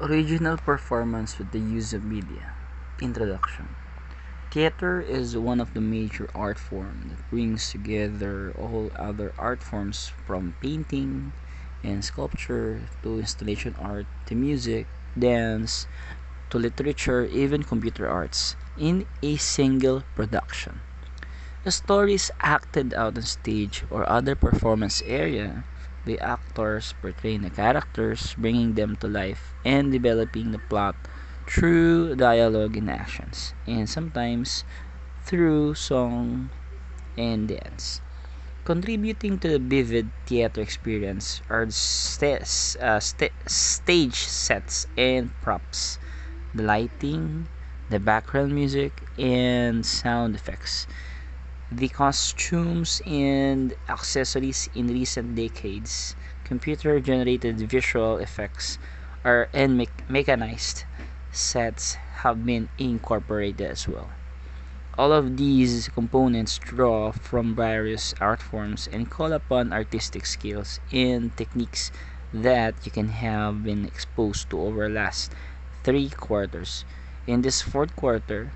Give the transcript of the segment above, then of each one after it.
Original performance with the use of media. Introduction. Theater is one of the major art forms that brings together all other art forms from painting and sculpture to installation art to music, dance to literature, even computer arts in a single production. The story is acted out on stage or other performance area. The actors portraying the characters, bringing them to life, and developing the plot through dialogue and actions, and sometimes through song and dance. Contributing to the vivid theater experience are stage sets and props, the lighting, the background music, and sound effects. The costumes and accessories in recent decades, computer-generated visual effects and mechanized sets have been incorporated as well. All of these components draw from various art forms and call upon artistic skills and techniques that you can have been exposed to over the last 3 quarters. In this fourth quarter,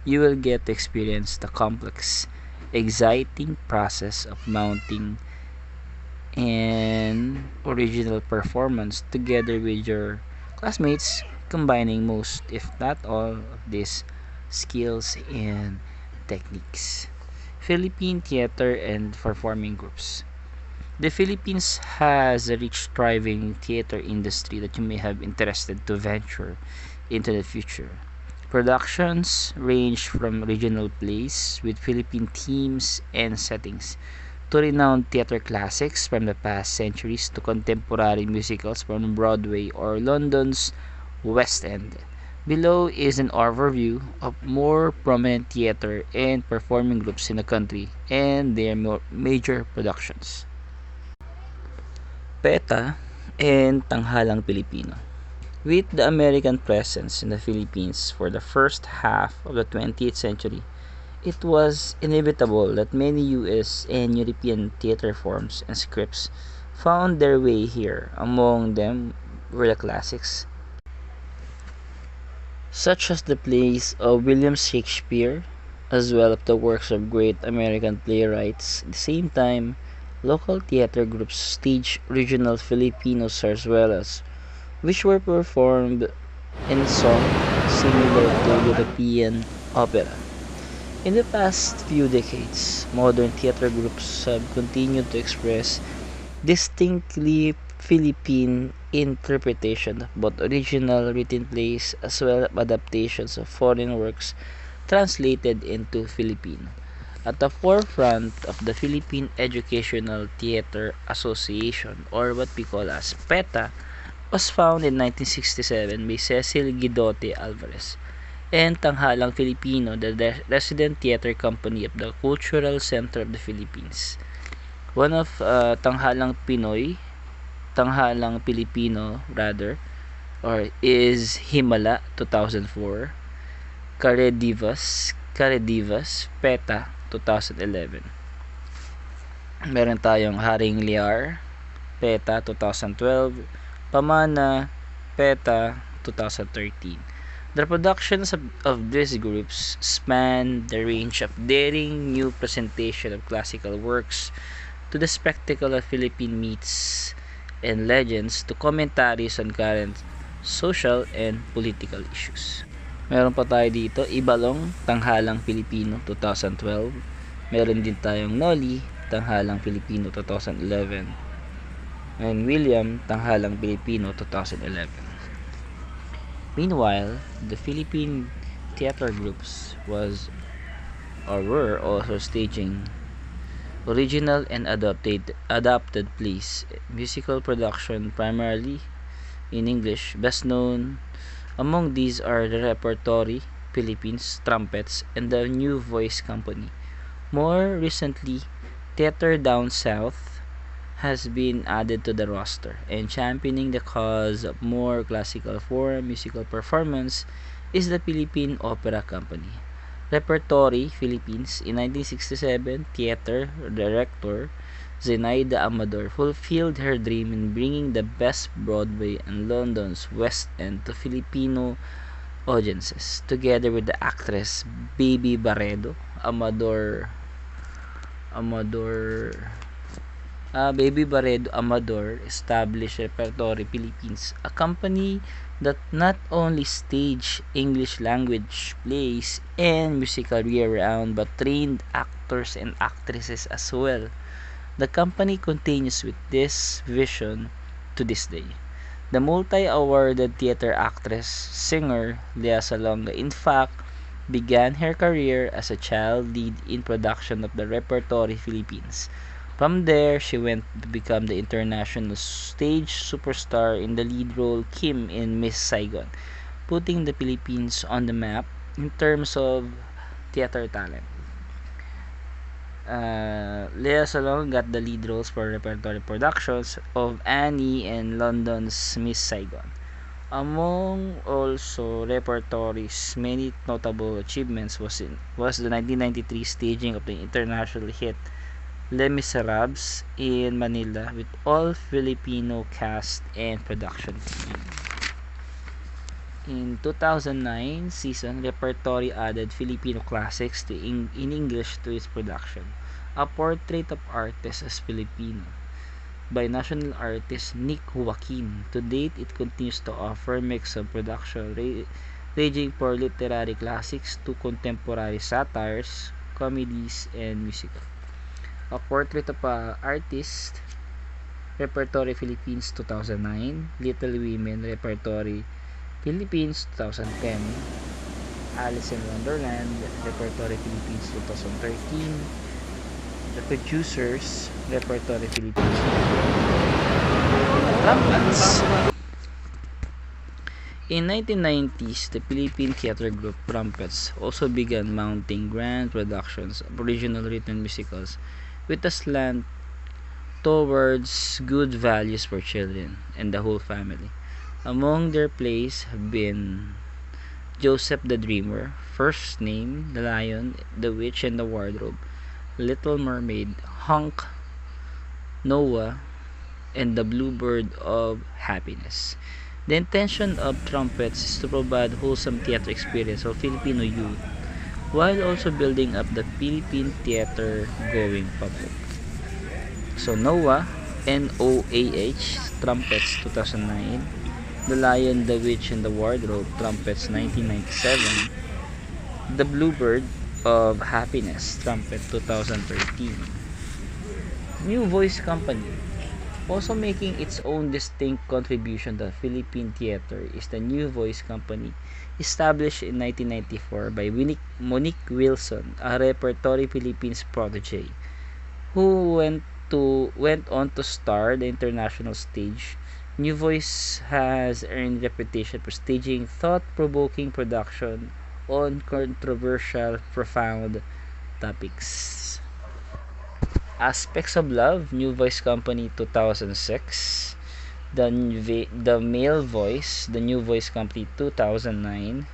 you will get to experience the complex, exciting process of mounting an original performance together with your classmates, combining most, if not all, of these skills and techniques. Philippine theater and performing groups. The Philippines has a rich, thriving theater industry that you may have interested to venture into the future. Productions range from regional plays with Philippine themes and settings to renowned theater classics from the past centuries to contemporary musicals from Broadway or London's West End. Below is an overview of more prominent theater and performing groups in the country and their major productions. PETA and Tanghalang Pilipino. With the American presence in the Philippines for the first half of the 20th century, it was inevitable that many US and European theater forms and scripts found their way here. Among them were the classics, such as the plays of William Shakespeare, as well as the works of great American playwrights. At the same time, local theater groups staged regional Filipinos as well as which were performed in song similar to European opera. In the past few decades, modern theater groups have continued to express distinctly Philippine interpretation of both original written plays as well as adaptations of foreign works translated into Filipino. At the forefront of the Philippine Educational Theater Association, or what we call as PETA, was found in 1967 by Cecil Guidotti Alvarez and Tanghalang Filipino, the resident theater company of the Cultural Center of the Philippines. One of Tanghalang Filipino rather, or is Himala 2004, Caredivas, PETA 2011. Meron tayong Haring Liar, PETA 2012, Pamana, PETA 2013. The productions of these groups span the range of daring new presentation of classical works to the spectacle of Philippine myths and legends to commentaries on current social and political issues. Meron pa tayo dito, Ibalong, Tanghalang Pilipino 2012. Meron din tayong Noli, Tanghalang Pilipino 2011. And William, Tanghalang Pilipino 2011. Meanwhile, the Philippine theater groups were also staging original and adapted plays, musical production primarily in English. Best known among these are the Repertory Philippines, Trumpets, and the New Voice Company. More recently, Theater Down South has been added to the roster, and championing the cause of more classical form musical performance is the Philippine Opera Company. Repertory Philippines in 1967, theater director Zenaida Amador fulfilled her dream in bringing the best Broadway and London's West End to Filipino audiences. Together with the actress Baby Barredo, Amador Baby Barredo Amador established Repertory Philippines, a company that not only staged English language plays and musical year-round but trained actors and actresses as well. The company continues with this vision to this day. The multi-awarded theater actress, singer Lea Salonga, in fact, began her career as a child lead in production of the Repertory Philippines. From there, she went to become the international stage superstar in the lead role Kim in Miss Saigon, putting the Philippines on the map in terms of theater talent. Lea Salong got the lead roles for repertory productions of Annie and London's Miss Saigon. Among also repertory's many notable achievements was the 1993 staging of the international hit Les Miserables in Manila with all Filipino cast and production team. In 2009 season, Repertory added Filipino classics in English to its production. A Portrait of Artists as Filipino by national artist Nick Joaquin. To date, it continues to offer a mix of production ranging for literary classics to contemporary satires, comedies, and musical. A Portrait of an Artist, Repertory Philippines 2009, Little Women, Repertory Philippines 2010, Alice in Wonderland, Repertory Philippines 2013, The Producers, Repertory Philippines 2013. Trumpets. In 1990s, the Philippine theater group Trumpets also began mounting grand productions of original written musicals with a slant towards good values for children and the whole family. Among their plays have been Joseph the Dreamer, First Name, The Lion, The Witch and the Wardrobe, Little Mermaid, Honk, Noah, and The Bluebird of Happiness. The intention of Trumpets is to provide wholesome theater experience for Filipino youth while also building up the Philippine theater going public. So Noah, Noah, Trumpets 2009, The Lion, the Witch and the Wardrobe, Trumpets 1997, The Bluebird of Happiness, Trumpet 2013. New Voice Company. Also making its own distinct contribution to Philippine theater is the New Voice Company, established in 1994 by Monique Wilson, a Repertory Philippines protege, who went on to star the international stage. New Voice has earned reputation for staging thought-provoking production on controversial, profound topics. Aspects of Love, New Voice Company 2006. The Male Voice, The New Voice Company 2009.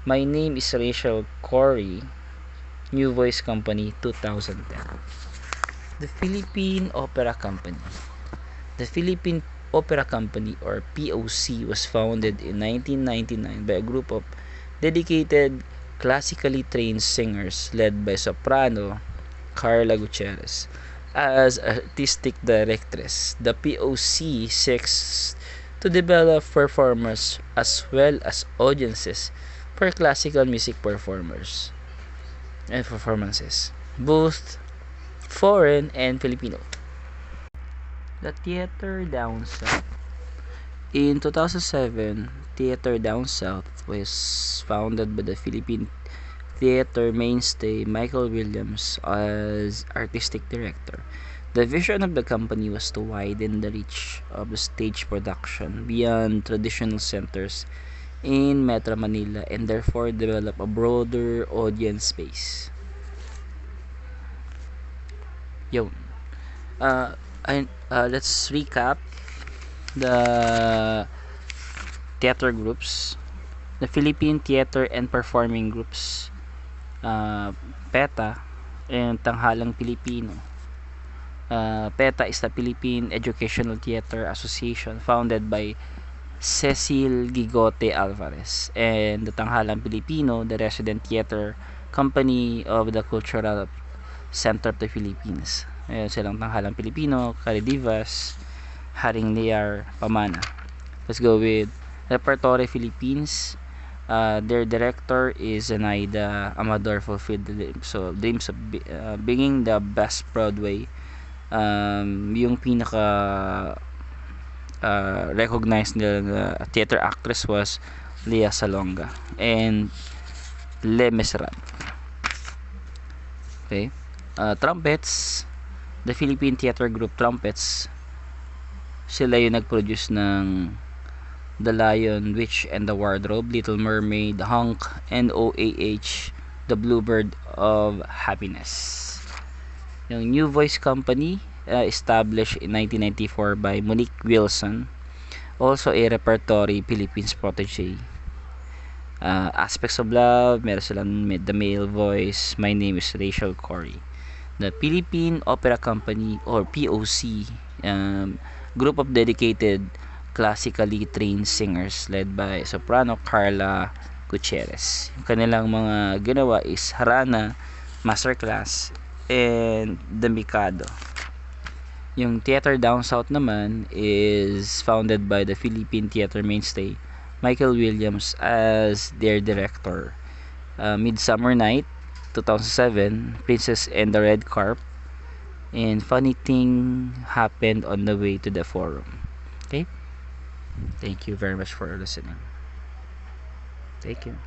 My Name is Rachel Corey, New Voice Company 2010. The Philippine Opera Company. The Philippine Opera Company, or POC, was founded in 1999 by a group of dedicated, classically trained singers led by soprano Carla Gutierrez. As artistic directress, the POC seeks to develop performers as well as audiences for classical music performers and performances, both foreign and Filipino. The Theater Down South. In 2007, Theater Down South was founded by the Philippine theater mainstay Michael Williams as artistic director. The vision of the company was to widen the reach of the stage production beyond traditional centers in Metro Manila and therefore develop a broader audience base. Yun. Let's recap the theater groups. The Philippine Theater and Performing Groups, PETA, and Tanghalang Pilipino. PETA is the Philippine Educational Theater Association, founded by Cecil Gigote Alvarez, and the Tanghalang Pilipino, the resident theater company of the Cultural Center of the Philippines. Ayun silang Tanghalang Pilipino, Caridivas, Haring Liar, Pamana. Let's go with Repertory Philippines. Their director is Zenaida Amador, fulfilled the dreams of being the best Broadway. Yung pinaka recognized nila theater actress was Lea Salonga and Les Miserables. Okay. Trumpets, the Philippine theater group Trumpets, sila yung nag-produce ng The Lion, Witch and the Wardrobe, Little Mermaid, Honk, and OAH, The Bluebird of Happiness. Yung New Voice Company, established in 1994 by Monique Wilson, also a repertory Philippines protege. Aspects of Love, meron silang The Male Voice, My Name is Rachel Corey. The Philippine Opera Company, or POC, group of dedicated classically trained singers led by soprano Carla Gutierrez. Yung kanilang mga ginawa is Harana, Masterclass, and The Mikado. Yung Theater Down South naman is founded by the Philippine theater mainstay Michael Williams as their director. Midsummer Night 2007, Princess and the Red Carp, and Funny Thing Happened on the Way to the Forum. Okay? Thank you very much for listening. Thank you.